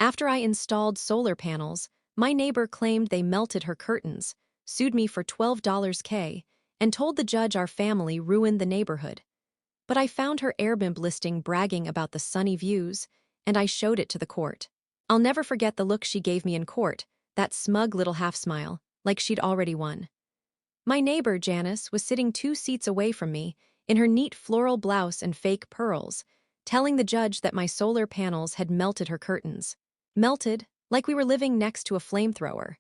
After I installed solar panels, my neighbor claimed they melted her curtains, sued me for $12K, and told the judge our family ruined the neighborhood. But I found her Airbnb listing bragging about the sunny views, and I showed it to the court. I'll never forget the look she gave me in court, that smug little half-smile, like she'd already won. My neighbor, Janice, was sitting 2 seats away from me, in her neat floral blouse and fake pearls, telling the judge that my solar panels had melted her curtains. Melted, like we were living next to a flamethrower.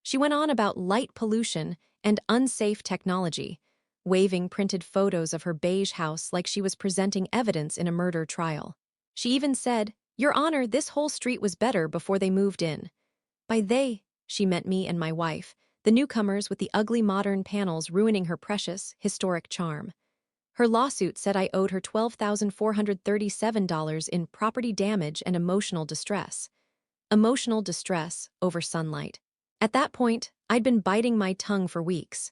She went on about light pollution and unsafe technology, waving printed photos of her beige house like she was presenting evidence in a murder trial. She even said, "Your Honor, this whole street was better before they moved in." By they, she meant me and my wife, the newcomers with the ugly modern panels ruining her precious, historic charm. Her lawsuit said I owed her $12,437 in property damage and emotional distress. Emotional distress over sunlight. At that point, I'd been biting my tongue for weeks.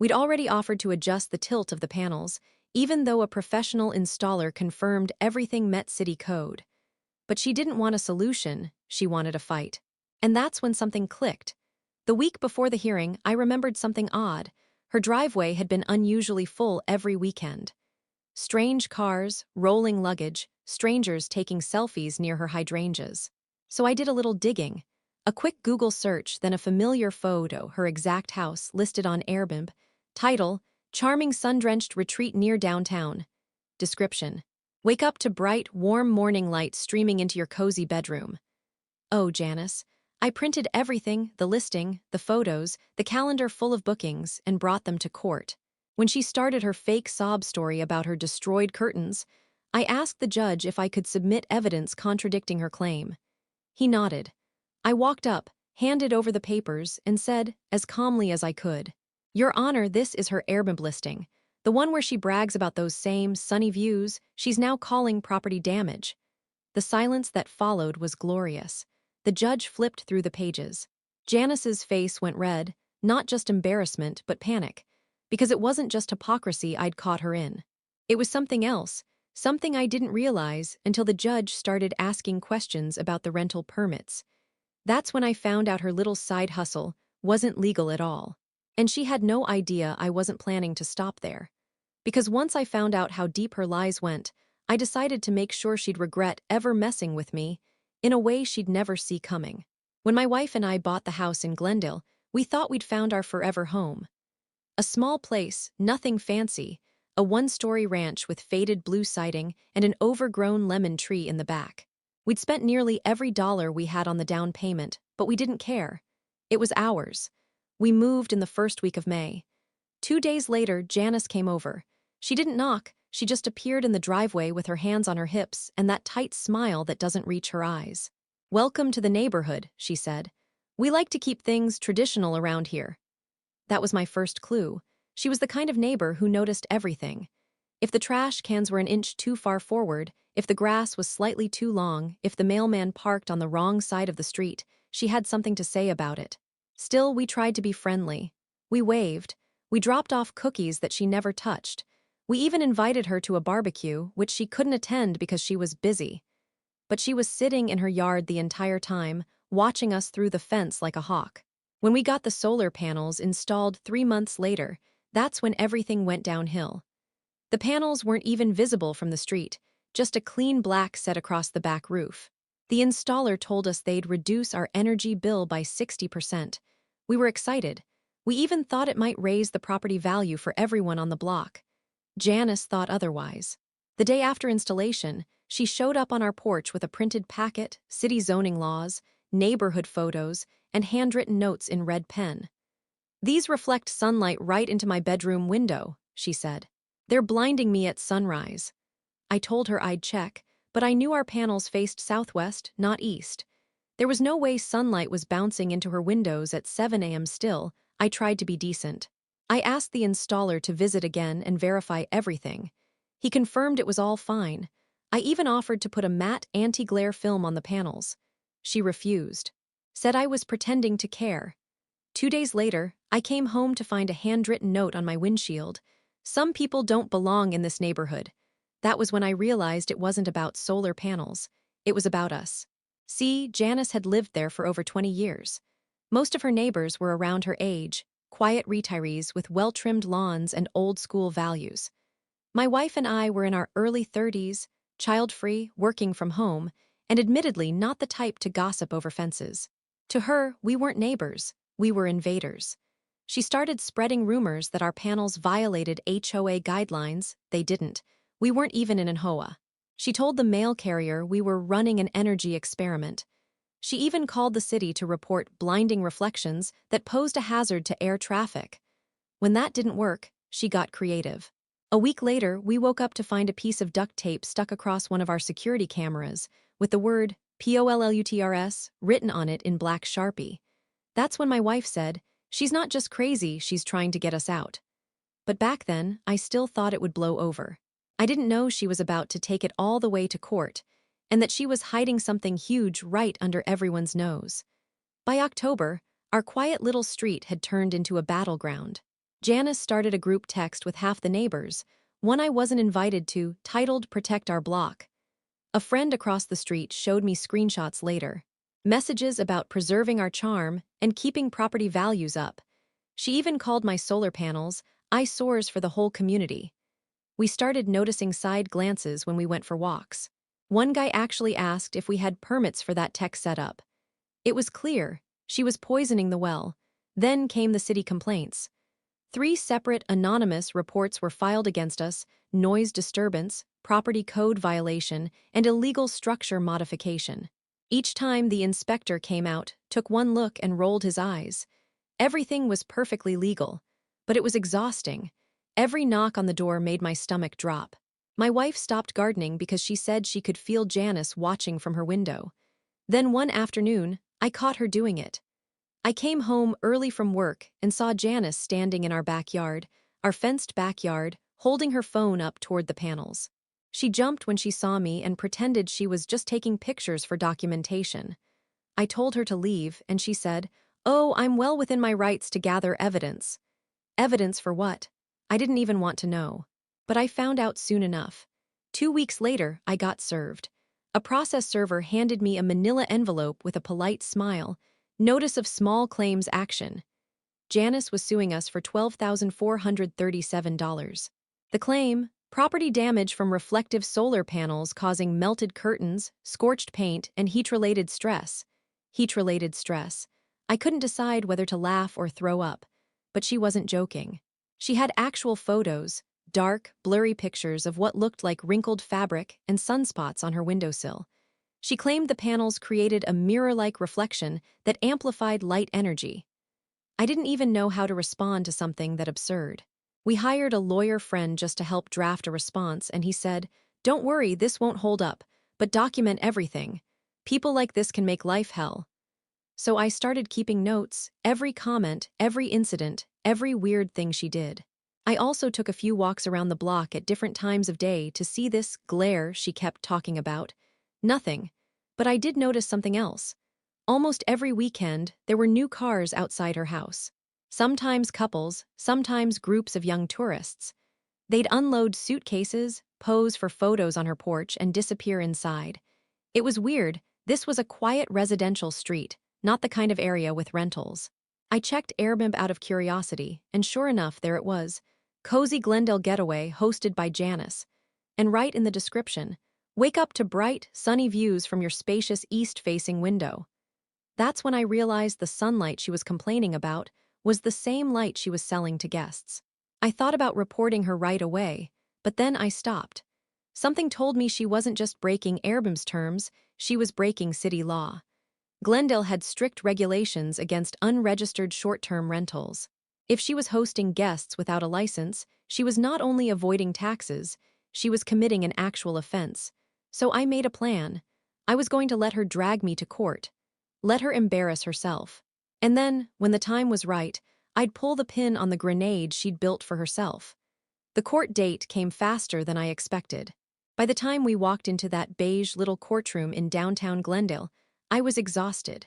We'd already offered to adjust the tilt of the panels, even though a professional installer confirmed everything met city code. But she didn't want a solution, she wanted a fight. And that's when something clicked. The week before the hearing, I remembered something odd. Her driveway had been unusually full every weekend. Strange cars, rolling luggage, strangers taking selfies near her hydrangeas. So I did a little digging. A quick Google search, then a familiar photo, her exact house, listed on Airbnb. Title, Charming Sun-Drenched Retreat Near Downtown. Description, wake up to bright, warm morning light streaming into your cozy bedroom. Oh, Janice. I printed everything, the listing, the photos, the calendar full of bookings, and brought them to court. When she started her fake sob story about her destroyed curtains, I asked the judge if I could submit evidence contradicting her claim. He nodded. I walked up, handed over the papers, and said, as calmly as I could, "Your Honor, this is her Airbnb listing. The one where she brags about those same sunny views, she's now calling property damage." The silence that followed was glorious. The judge flipped through the pages. Janice's face went red, not just embarrassment, but panic. Because it wasn't just hypocrisy I'd caught her in. It was something else, something I didn't realize until the judge started asking questions about the rental permits. That's when I found out her little side hustle wasn't legal at all. And she had no idea I wasn't planning to stop there. Because once I found out how deep her lies went, I decided to make sure she'd regret ever messing with me in a way she'd never see coming. When my wife and I bought the house in Glendale, we thought we'd found our forever home. A small place, nothing fancy, a one-story ranch with faded blue siding and an overgrown lemon tree in the back. We'd spent nearly every dollar we had on the down payment, but we didn't care. It was ours. We moved in the first week of May. 2 days later, Janice came over. She didn't knock, she just appeared in the driveway with her hands on her hips and that tight smile that doesn't reach her eyes. "Welcome to the neighborhood," she said. "We like to keep things traditional around here." That was my first clue. She was the kind of neighbor who noticed everything. If the trash cans were an inch too far forward, if the grass was slightly too long, if the mailman parked on the wrong side of the street, she had something to say about it. Still, we tried to be friendly. We waved. We dropped off cookies that she never touched. We even invited her to a barbecue, which she couldn't attend because she was busy. But she was sitting in her yard the entire time, watching us through the fence like a hawk. When we got the solar panels installed 3 months later, that's when everything went downhill. The panels weren't even visible from the street, just a clean black set across the back roof. The installer told us they'd reduce our energy bill by 60%. We were excited. We even thought it might raise the property value for everyone on the block. Janice thought otherwise. The day after installation, she showed up on our porch with a printed packet, city zoning laws, neighborhood photos, and handwritten notes in red pen. "These reflect sunlight right into my bedroom window," she said. "They're blinding me at sunrise." I told her I'd check, but I knew our panels faced southwest, not east. There was no way sunlight was bouncing into her windows at 7 a.m. still. I tried to be decent. I asked the installer to visit again and verify everything. He confirmed it was all fine. I even offered to put a matte anti-glare film on the panels. She refused. Said I was pretending to care. 2 days later, I came home to find a handwritten note on my windshield. "Some people don't belong in this neighborhood." That was when I realized it wasn't about solar panels. It was about us. See, Janice had lived there for over 20 years. Most of her neighbors were around her age, quiet retirees with well-trimmed lawns and old-school values. My wife and I were in our early 30s, child-free, working from home, and admittedly not the type to gossip over fences. To her, we weren't neighbors, we were invaders. She started spreading rumors that our panels violated HOA guidelines. They didn't. We weren't even in an HOA. She told the mail carrier we were running an energy experiment. She even called the city to report blinding reflections that posed a hazard to air traffic. When that didn't work, she got creative. A week later, we woke up to find a piece of duct tape stuck across one of our security cameras, with the word POLLUTRS written on it in black Sharpie. That's when my wife said, "She's not just crazy, she's trying to get us out." But back then, I still thought it would blow over. I didn't know she was about to take it all the way to court, and that she was hiding something huge right under everyone's nose. By October, our quiet little street had turned into a battleground. Janice started a group text with half the neighbors, one I wasn't invited to, titled "Protect Our Block." A friend across the street showed me screenshots later. Messages about preserving our charm and keeping property values up. She even called my solar panels eyesores for the whole community. We started noticing side glances when we went for walks. One guy actually asked if we had permits for that tech setup. It was clear she was poisoning the well. Then came the city complaints. 3 separate anonymous reports were filed against us: noise disturbance, property code violation, and illegal structure modification. Each time the inspector came out, took one look and rolled his eyes. Everything was perfectly legal, but it was exhausting. Every knock on the door made my stomach drop. My wife stopped gardening because she said she could feel Janice watching from her window. Then one afternoon, I caught her doing it. I came home early from work and saw Janice standing in our backyard, our fenced backyard, holding her phone up toward the panels. She jumped when she saw me and pretended she was just taking pictures for documentation. I told her to leave, and she said, "Oh, I'm well within my rights to gather evidence." Evidence for what? I didn't even want to know. But I found out soon enough. 2 weeks later, I got served. A process server handed me a manila envelope with a polite smile. Notice of small claims action. Janice was suing us for $12,437. The claim: property damage from reflective solar panels causing melted curtains, scorched paint, and heat-related stress. Heat-related stress. I couldn't decide whether to laugh or throw up. But she wasn't joking. She had actual photos, dark, blurry pictures of what looked like wrinkled fabric and sunspots on her windowsill. She claimed the panels created a mirror-like reflection that amplified light energy. I didn't even know how to respond to something that absurd. We hired a lawyer friend just to help draft a response, and he said, "Don't worry, this won't hold up, but document everything. People like this can make life hell." So I started keeping notes, every comment, every incident, every weird thing she did. I also took a few walks around the block at different times of day to see this glare she kept talking about. Nothing. But I did notice something else. Almost every weekend, there were new cars outside her house. Sometimes couples, sometimes groups of young tourists. They'd unload suitcases, pose for photos on her porch, and disappear inside. It was weird. This was a quiet residential street, not the kind of area with rentals. I checked Airbnb out of curiosity, and sure enough, there it was. Cozy Glendale Getaway hosted by Janice. And right in the description, wake up to bright, sunny views from your spacious east-facing window. That's when I realized the sunlight she was complaining about was the same light she was selling to guests. I thought about reporting her right away, but then I stopped. Something told me she wasn't just breaking Airbnb's terms, she was breaking city law. Glendale had strict regulations against unregistered short-term rentals. If she was hosting guests without a license, she was not only avoiding taxes, she was committing an actual offense. So I made a plan. I was going to let her drag me to court. Let her embarrass herself. And then, when the time was right, I'd pull the pin on the grenade she'd built for herself. The court date came faster than I expected. By the time we walked into that beige little courtroom in downtown Glendale, I was exhausted.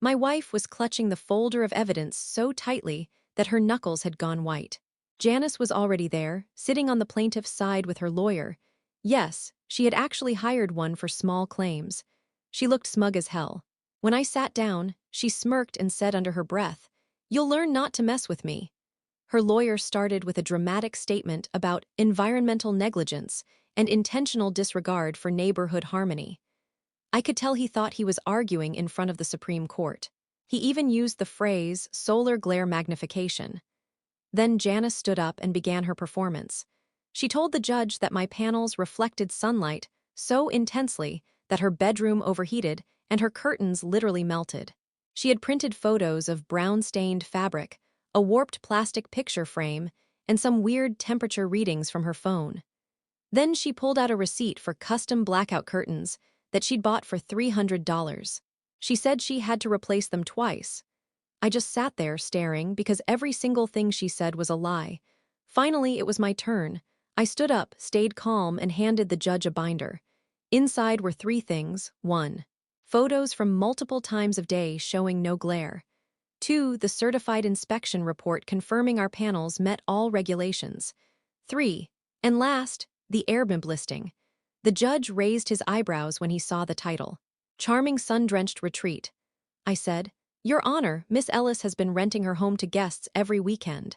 My wife was clutching the folder of evidence so tightly that her knuckles had gone white. Janice was already there, sitting on the plaintiff's side with her lawyer. Yes, she had actually hired one for small claims. She looked smug as hell. When I sat down, she smirked and said under her breath, "You'll learn not to mess with me." Her lawyer started with a dramatic statement about environmental negligence and intentional disregard for neighborhood harmony. I could tell he thought he was arguing in front of the Supreme Court. He even used the phrase solar glare magnification. Then Janice stood up and began her performance. She told the judge that my panels reflected sunlight so intensely that her bedroom overheated and her curtains literally melted. She had printed photos of brown-stained fabric, a warped plastic picture frame, and some weird temperature readings from her phone. Then she pulled out a receipt for custom blackout curtains that she'd bought for $300. She said she had to replace them twice. I just sat there staring because every single thing she said was a lie. Finally, it was my turn. I stood up, stayed calm, and handed the judge a binder. Inside were 3 things. 1. Photos from multiple times of day showing no glare. 2. The certified inspection report confirming our panels met all regulations. 3. And last, the Airbnb listing. The judge raised his eyebrows when he saw the title. Charming sun-drenched retreat. I said, "Your Honor, Miss Ellis has been renting her home to guests every weekend."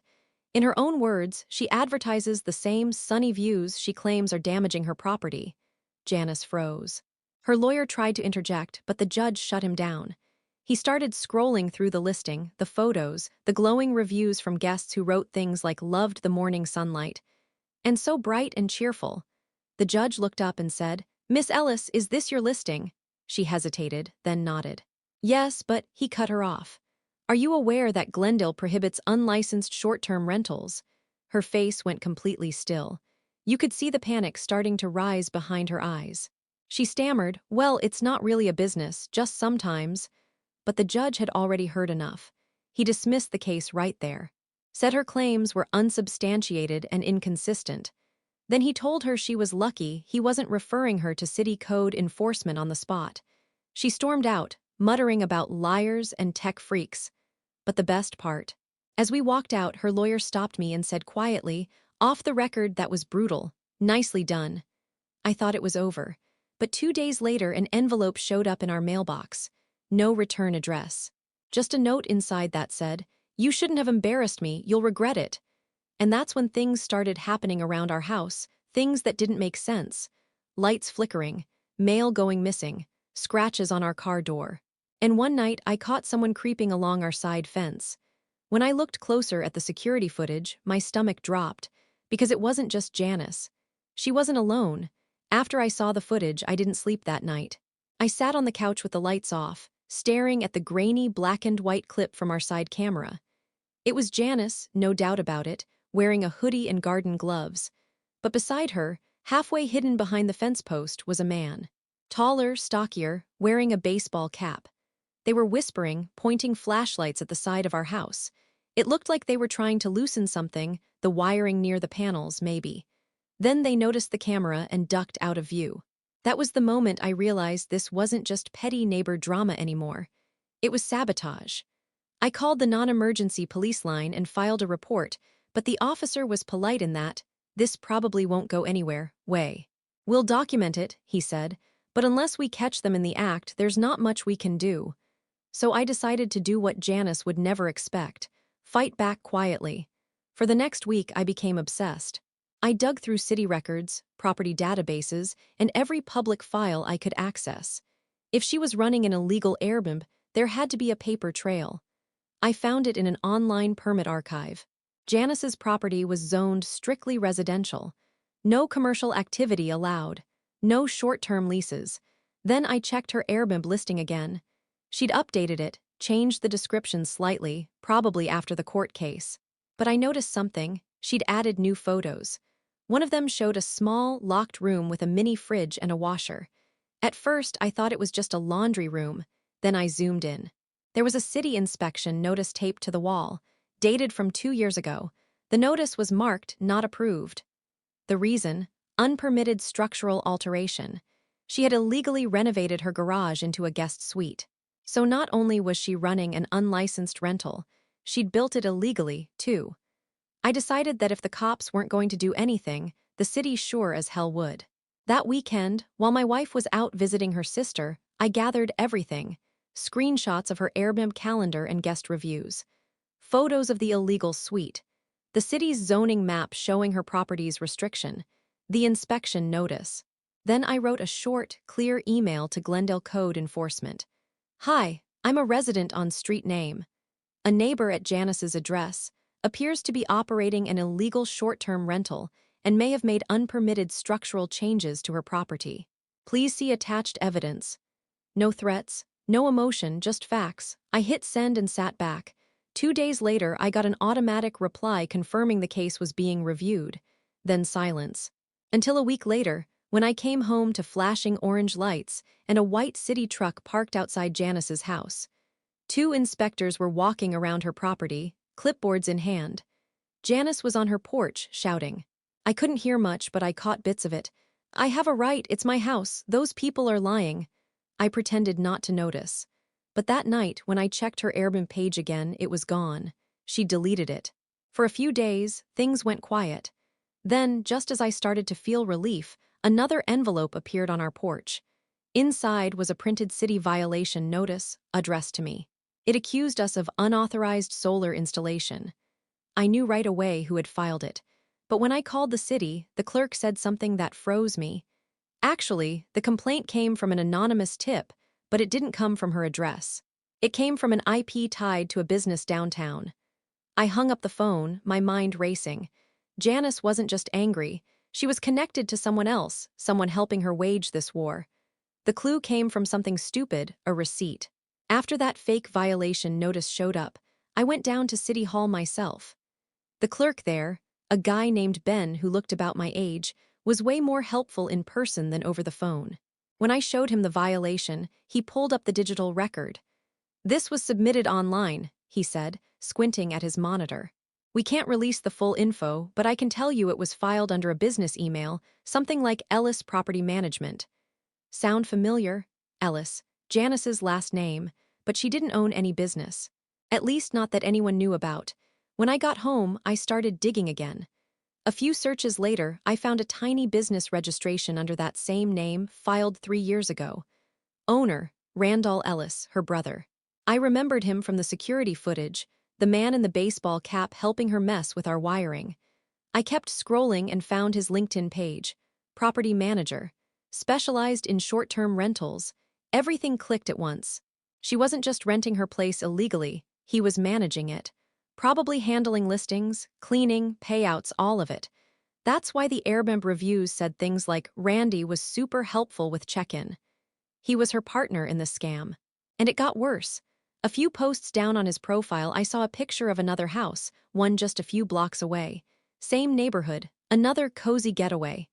In her own words, she advertises the same sunny views she claims are damaging her property. Janice froze. Her lawyer tried to interject, but the judge shut him down. He started scrolling through the listing, the photos, the glowing reviews from guests who wrote things like "loved the morning sunlight," and "so bright and cheerful." The judge looked up and said, "Miss Ellis, is this your listing?" She hesitated, then nodded. "Yes, but," he cut her off. "Are you aware that Glendale prohibits unlicensed short-term rentals?" Her face went completely still. You could see the panic starting to rise behind her eyes. She stammered, "Well, it's not really a business, just sometimes." But the judge had already heard enough. He dismissed the case right there. Said her claims were unsubstantiated and inconsistent. Then he told her she was lucky he wasn't referring her to city code enforcement on the spot. She stormed out, muttering about liars and tech freaks. But the best part. As we walked out, her lawyer stopped me and said quietly, "Off the record, that was brutal. Nicely done." I thought it was over. But 2 days later, an envelope showed up in our mailbox. No return address. Just a note inside that said, "You shouldn't have embarrassed me, you'll regret it." And that's when things started happening around our house, things that didn't make sense. Lights flickering, mail going missing, scratches on our car door. And one night, I caught someone creeping along our side fence. When I looked closer at the security footage, my stomach dropped, because it wasn't just Janice. She wasn't alone. After I saw the footage, I didn't sleep that night. I sat on the couch with the lights off, staring at the grainy, blackened white clip from our side camera. It was Janice, no doubt about it, wearing a hoodie and garden gloves. But beside her, halfway hidden behind the fence post, was a man. Taller, stockier, wearing a baseball cap. They were whispering, pointing flashlights at the side of our house. It looked like they were trying to loosen something, the wiring near the panels, maybe. Then they noticed the camera and ducked out of view. That was the moment I realized this wasn't just petty neighbor drama anymore. It was sabotage. I called the non-emergency police line and filed a report, but the officer was polite in that, "This probably won't go anywhere, way. We'll document it," he said, "but unless we catch them in the act, there's not much we can do." So I decided to do what Janice would never expect, fight back quietly. For the next week, I became obsessed. I dug through city records, property databases, and every public file I could access. If she was running an illegal Airbnb, there had to be a paper trail. I found it in an online permit archive. Janice's property was zoned strictly residential. No commercial activity allowed. No short-term leases. Then I checked her Airbnb listing again. She'd updated it, changed the description slightly, probably after the court case. But I noticed something. She'd added new photos. One of them showed a small, locked room with a mini fridge and a washer. At first, I thought it was just a laundry room. Then I zoomed in. There was a city inspection notice taped to the wall, dated from 2 years ago. The notice was marked "Not Approved." The reason? Unpermitted structural alteration. She had illegally renovated her garage into a guest suite. So not only was she running an unlicensed rental, she'd built it illegally, too. I decided that if the cops weren't going to do anything, the city sure as hell would. That weekend, while my wife was out visiting her sister, I gathered everything: screenshots of her Airbnb calendar and guest reviews, photos of the illegal suite, the city's zoning map showing her property's restriction, the inspection notice. Then I wrote a short, clear email to Glendale Code Enforcement. Hi, I'm a resident on street name. A neighbor at Janice's address appears to be operating an illegal short-term rental and may have made unpermitted structural changes to her property. Please see attached evidence. No threats, no emotion, just facts. I hit send and sat back. 2 days later, I got an automatic reply confirming the case was being reviewed. Then silence. Until a week later, when I came home to flashing orange lights and a white city truck parked outside Janice's house. 2 inspectors were walking around her property, clipboards in hand. Janice was on her porch, shouting. I couldn't hear much, but I caught bits of it. I have a right, it's my house, those people are lying. I pretended not to notice. But that night, when I checked her Airbnb page again, it was gone. She deleted it. For a few days, things went quiet. Then, just as I started to feel relief, another envelope appeared on our porch. Inside was a printed city violation notice, addressed to me. It accused us of unauthorized solar installation. I knew right away who had filed it. But when I called the city, the clerk said something that froze me. Actually, the complaint came from an anonymous tip, but it didn't come from her address. It came from an IP tied to a business downtown. I hung up the phone, my mind racing. Janice wasn't just angry. She was connected to someone else, someone helping her wage this war. The clue came from something stupid, a receipt. After that fake violation notice showed up, I went down to City Hall myself. The clerk there, a guy named Ben who looked about my age, was way more helpful in person than over the phone. When I showed him the violation, he pulled up the digital record. This was submitted online, he said, squinting at his monitor. We can't release the full info, but I can tell you it was filed under a business email, something like Ellis Property Management. Sound familiar? Ellis, Janice's last name, but she didn't own any business. At least not that anyone knew about. When I got home, I started digging again. A few searches later, I found a tiny business registration under that same name, filed 3 years ago. Owner, Randall Ellis, her brother. I remembered him from the security footage, the man in the baseball cap helping her mess with our wiring. I kept scrolling and found his LinkedIn page. Property manager. Specialized in short-term rentals. Everything clicked at once. She wasn't just renting her place illegally, he was managing it. Probably handling listings, cleaning, payouts, all of it. That's why the Airbnb reviews said things like Randy was super helpful with check-in. He was her partner in the scam. And it got worse. A few posts down on his profile, I saw a picture of another house, one just a few blocks away. Same neighborhood, another cozy getaway.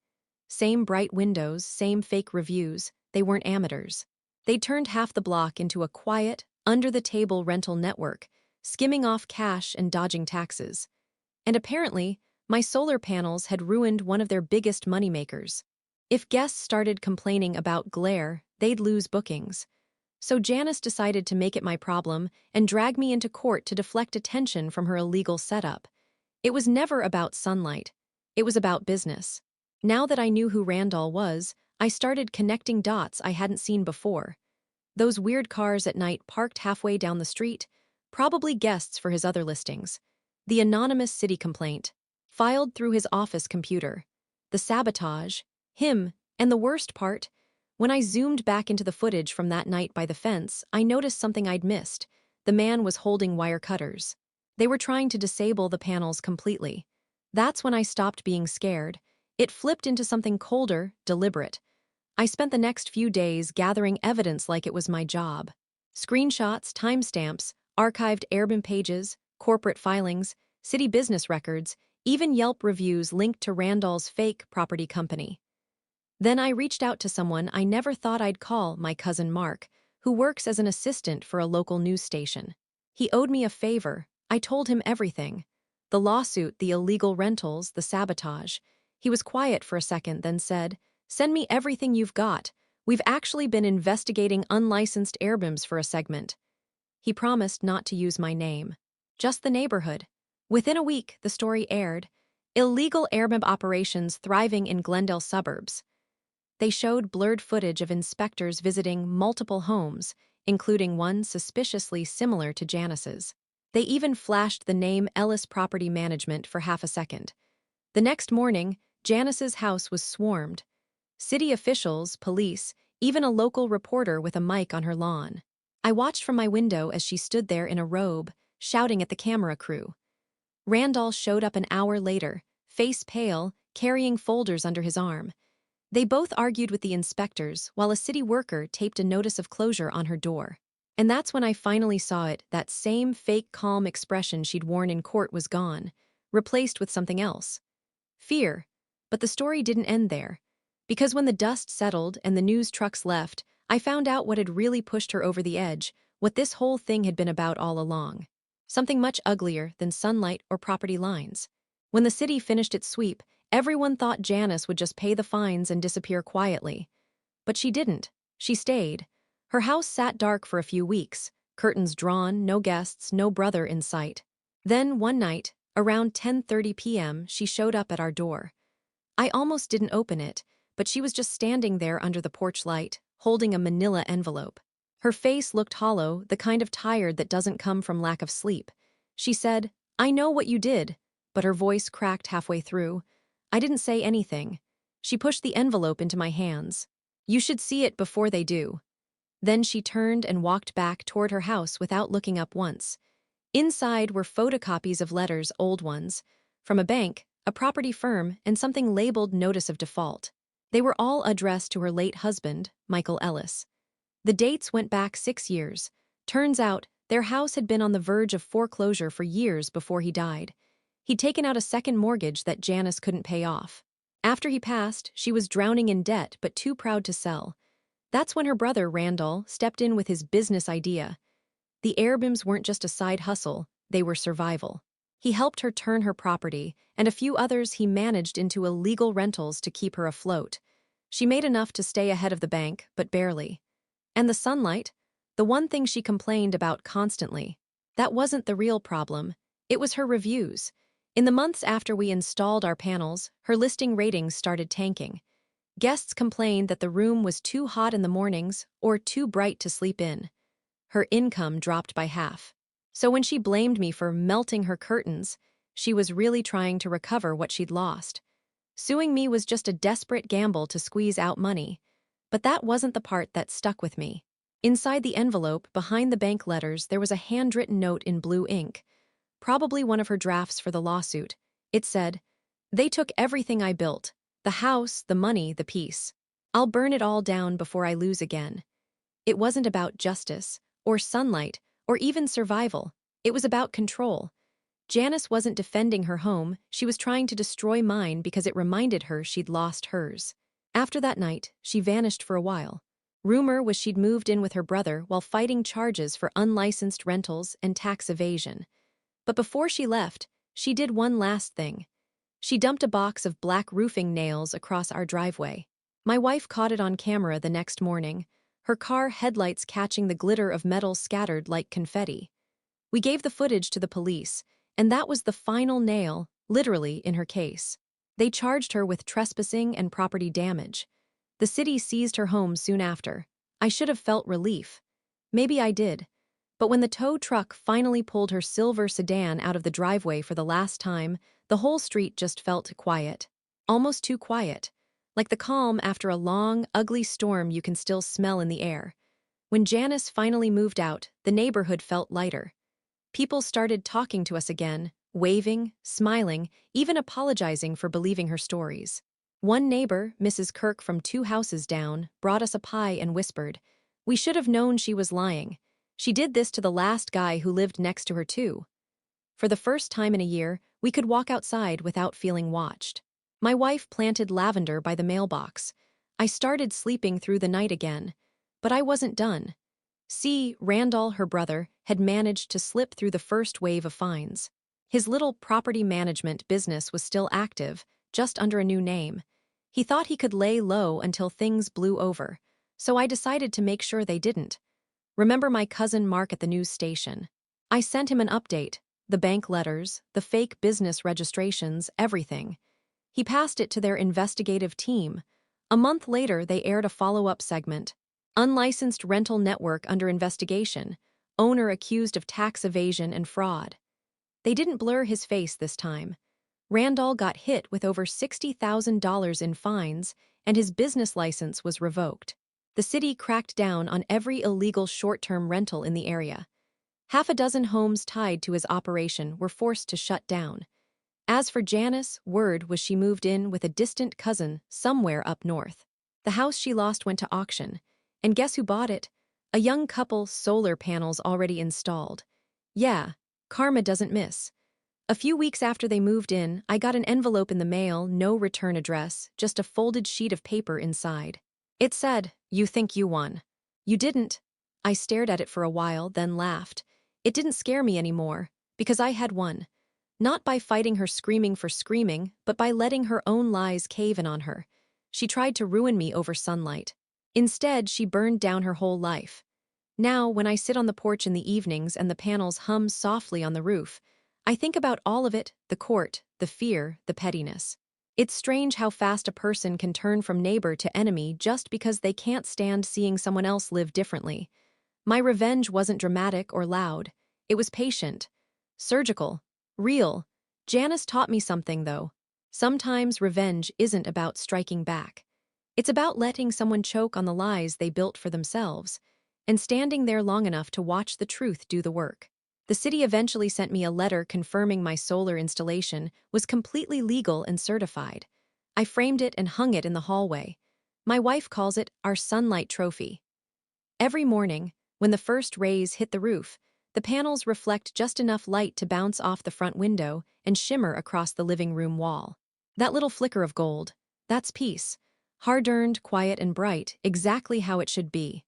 Same bright windows, same fake reviews. They weren't amateurs. They'd turned half the block into a quiet, under-the-table rental network, skimming off cash and dodging taxes. And apparently, my solar panels had ruined one of their biggest moneymakers. If guests started complaining about glare, they'd lose bookings. So Janice decided to make it my problem and drag me into court to deflect attention from her illegal setup. It was never about sunlight. It was about business. Now that I knew who Randall was, I started connecting dots I hadn't seen before. Those weird cars at night parked halfway down the street, probably guests for his other listings. The anonymous city complaint, filed through his office computer. The sabotage, him, and the worst part, when I zoomed back into the footage from that night by the fence, I noticed something I'd missed. The man was holding wire cutters. They were trying to disable the panels completely. That's when I stopped being scared. It flipped into something colder, deliberate. I spent the next few days gathering evidence like it was my job. Screenshots, timestamps, archived Airbnb pages, corporate filings, city business records, even Yelp reviews linked to Randall's fake property company. Then I reached out to someone I never thought I'd call, my cousin Mark, who works as an assistant for a local news station. He owed me a favor. I told him everything. The lawsuit, the illegal rentals, the sabotage. He was quiet for a second, then said, "Send me everything you've got. We've actually been investigating unlicensed Airbnbs for a segment." He promised not to use my name. Just the neighborhood. Within a week, the story aired. Illegal Airbnb operations thriving in Glendale suburbs. They showed blurred footage of inspectors visiting multiple homes, including one suspiciously similar to Janice's. They even flashed the name Ellis Property Management for half a second. The next morning, Janice's house was swarmed. City officials, police, even a local reporter with a mic on her lawn. I watched from my window as she stood there in a robe, shouting at the camera crew. Randall showed up an hour later, face pale, carrying folders under his arm. They both argued with the inspectors while a city worker taped a notice of closure on her door. And that's when I finally saw it, that same fake calm expression she'd worn in court was gone, replaced with something else. Fear. But the story didn't end there. Because when the dust settled and the news trucks left, I found out what had really pushed her over the edge, what this whole thing had been about all along. Something much uglier than sunlight or property lines. When the city finished its sweep, everyone thought Janice would just pay the fines and disappear quietly. But she didn't. She stayed. Her house sat dark for a few weeks, curtains drawn, no guests, no brother in sight. Then, one night, around 10:30 p.m., she showed up at our door. I almost didn't open it, but she was just standing there under the porch light, holding a manila envelope. Her face looked hollow, the kind of tired that doesn't come from lack of sleep. She said, "I know what you did," but her voice cracked halfway through. I didn't say anything. She pushed the envelope into my hands. "You should see it before they do." Then she turned and walked back toward her house without looking up once. Inside were photocopies of letters, old ones, from a bank, a property firm, and something labeled Notice of Default. They were all addressed to her late husband, Michael Ellis. The dates went back 6 years. Turns out, their house had been on the verge of foreclosure for years before he died. He'd taken out a second mortgage that Janice couldn't pay off. After he passed, she was drowning in debt but too proud to sell. That's when her brother, Randall, stepped in with his business idea. The Airbnbs weren't just a side hustle, they were survival. He helped her turn her property, and a few others he managed into illegal rentals to keep her afloat. She made enough to stay ahead of the bank, but barely. And the sunlight? The one thing she complained about constantly. That wasn't the real problem. It was her reviews. In the months after we installed our panels, her listing ratings started tanking. Guests complained that the room was too hot in the mornings or too bright to sleep in. Her income dropped by half. So when she blamed me for melting her curtains, she was really trying to recover what she'd lost. Suing me was just a desperate gamble to squeeze out money. But that wasn't the part that stuck with me. Inside the envelope, behind the bank letters, there was a handwritten note in blue ink. Probably one of her drafts for the lawsuit. It said, "They took everything I built. The house, the money, the peace. I'll burn it all down before I lose again." It wasn't about justice, or sunlight, or even survival. It was about control. Janice wasn't defending her home, she was trying to destroy mine because it reminded her she'd lost hers. After that night, she vanished for a while. Rumor was she'd moved in with her brother while fighting charges for unlicensed rentals and tax evasion. But before she left, she did one last thing. She dumped a box of black roofing nails across our driveway. My wife caught it on camera the next morning, her car headlights catching the glitter of metal scattered like confetti. We gave the footage to the police, and that was the final nail, literally, in her case. They charged her with trespassing and property damage. The city seized her home soon after. I should have felt relief. Maybe I did. But when the tow truck finally pulled her silver sedan out of the driveway for the last time, the whole street just felt quiet. Almost too quiet. Like the calm after a long, ugly storm you can still smell in the air. When Janice finally moved out, the neighborhood felt lighter. People started talking to us again, waving, smiling, even apologizing for believing her stories. One neighbor, Mrs. Kirk from 2 houses down, brought us a pie and whispered, "We should have known she was lying. She did this to the last guy who lived next to her too." For the first time in a year, we could walk outside without feeling watched. My wife planted lavender by the mailbox. I started sleeping through the night again. But I wasn't done. See, Randall, her brother, had managed to slip through the first wave of fines. His little property management business was still active, just under a new name. He thought he could lay low until things blew over, so I decided to make sure they didn't. Remember my cousin Mark at the news station? I sent him an update, the bank letters, the fake business registrations, everything. He passed it to their investigative team, A month later, they aired a follow-up segment. Unlicensed rental network under investigation. Owner accused of tax evasion and fraud. They didn't blur his face this time. Randall got hit with over $60,000 in fines, and his business license was revoked. The city cracked down on every illegal short-term rental in the area. Half a dozen homes tied to his operation were forced to shut down. As for Janice, word was she moved in with a distant cousin somewhere up north. The house she lost went to auction. And guess who bought it? A young couple, solar panels already installed. Yeah, karma doesn't miss. A few weeks after they moved in, I got an envelope in the mail, no return address, just a folded sheet of paper inside. It said, "You think you won." You didn't. I stared at it for a while, then laughed. It didn't scare me anymore, because I had won. Not by fighting her screaming for screaming, but by letting her own lies cave in on her. She tried to ruin me over sunlight. Instead, she burned down her whole life. Now, when I sit on the porch in the evenings and the panels hum softly on the roof, I think about all of it, the court, the fear, the pettiness. It's strange how fast a person can turn from neighbor to enemy just because they can't stand seeing someone else live differently. My revenge wasn't dramatic or loud. It was patient, surgical, real. Janice taught me something, though. Sometimes revenge isn't about striking back. It's about letting someone choke on the lies they built for themselves, and standing there long enough to watch the truth do the work. The city eventually sent me a letter confirming my solar installation was completely legal and certified. I framed it and hung it in the hallway. My wife calls it our sunlight trophy. Every morning, when the first rays hit the roof, the panels reflect just enough light to bounce off the front window and shimmer across the living room wall. That little flicker of gold, that's peace. Hard-earned, quiet, and bright, exactly how it should be.